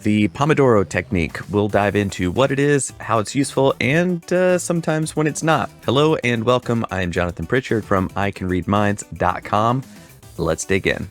the Pomodoro technique. We'll dive into what it is, how it's useful, and sometimes when it's not. Hello and welcome. I am Jonathan Pritchard from iCanReadMinds.com. Let's dig in.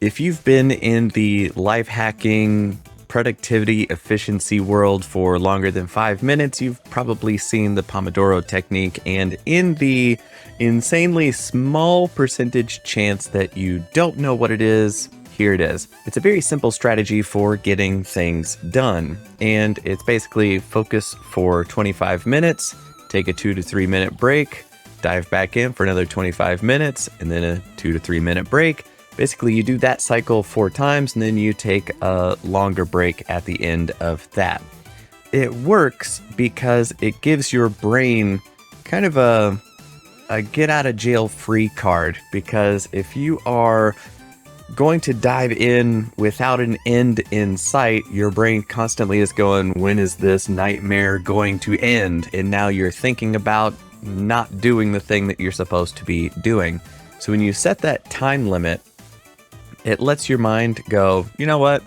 If you've been in the life hacking, productivity, efficiency world for longer than 5 minutes, you've probably seen the Pomodoro technique, and in the insanely small percentage chance that you don't know what it is, here it is. It's a very simple strategy for getting things done, and it's basically focus for 25 minutes, take a 2 to 3 minute break, dive back in for another 25 minutes, and then a 2 to 3 minute break. Basically, you do that cycle 4 times, and then you take a longer break at the end of that. It works because it gives your brain kind of a get out of jail free card, because if you are going to dive in without an end in sight, your brain constantly is going, when is this nightmare going to end? And now you're thinking about not doing the thing that you're supposed to be doing. So when you set that time limit, it lets your mind go, you know what?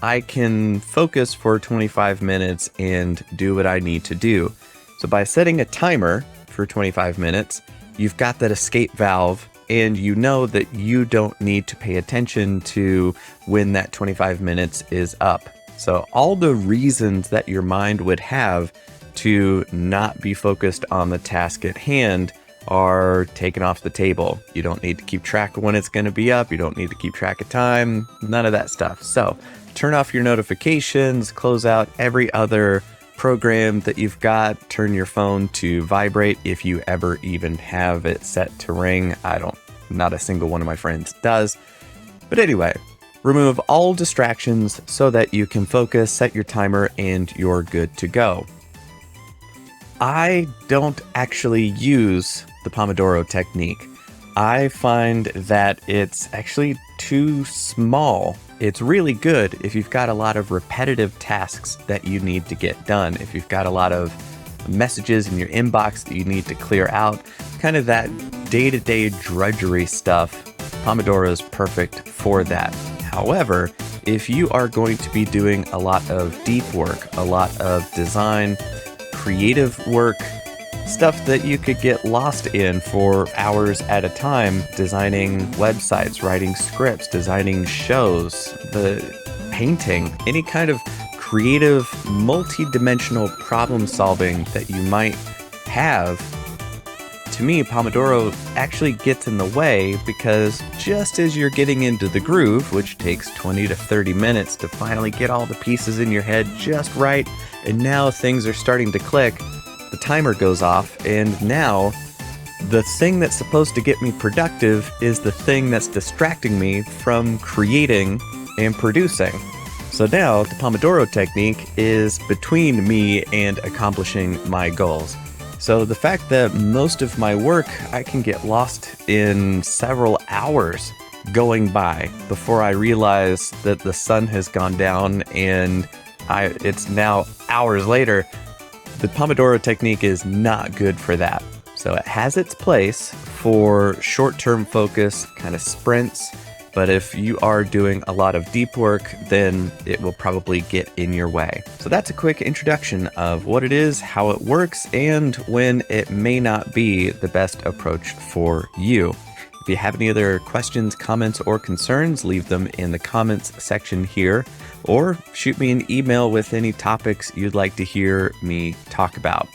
I can focus for 25 minutes and do what I need to do. So by setting a timer for 25 minutes, you've got that escape valve, and you know that you don't need to pay attention to when that 25 minutes is up. So all the reasons that your mind would have to not be focused on the task at hand are taken off the table. You don't need to keep track of when it's going to be up. You don't need to keep track of time, none of that stuff. So turn off your notifications, close out every other program that you've got, turn your phone to vibrate if you ever even have it set to ring. Not a single one of my friends does. But anyway, remove all distractions so that you can focus, set your timer, and you're good to go. I don't actually use the Pomodoro technique. I find that it's actually too small. It's really good if you've got a lot of repetitive tasks that you need to get done. If you've got a lot of messages in your inbox that you need to clear out, kind of that day-to-day drudgery stuff, Pomodoro is perfect for that. However, if you are going to be doing a lot of deep work, a lot of design, creative work, stuff that you could get lost in for hours at a time, designing websites, writing scripts, designing shows, the painting, any kind of creative, multi-dimensional problem solving that you might have, to me, Pomodoro actually gets in the way, because just as you're getting into the groove, which takes 20 to 30 minutes to finally get all the pieces in your head just right, and now things are starting to click, the timer goes off, and now the thing that's supposed to get me productive is the thing that's distracting me from creating and producing. So now the Pomodoro technique is between me and accomplishing my goals. So the fact that most of my work, I can get lost in several hours going by before I realize that the sun has gone down and it's now hours later. The Pomodoro technique is not good for that. So it has its place for short-term focus, kind of sprints, but if you are doing a lot of deep work, then it will probably get in your way. So that's a quick introduction of what it is, how it works, and when it may not be the best approach for you. If you have any other questions, comments, or concerns, leave them in the comments section here, or shoot me an email with any topics you'd like to hear me talk about.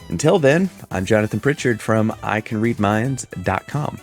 Until then, I'm Jonathan Pritchard from iCanReadMinds.com.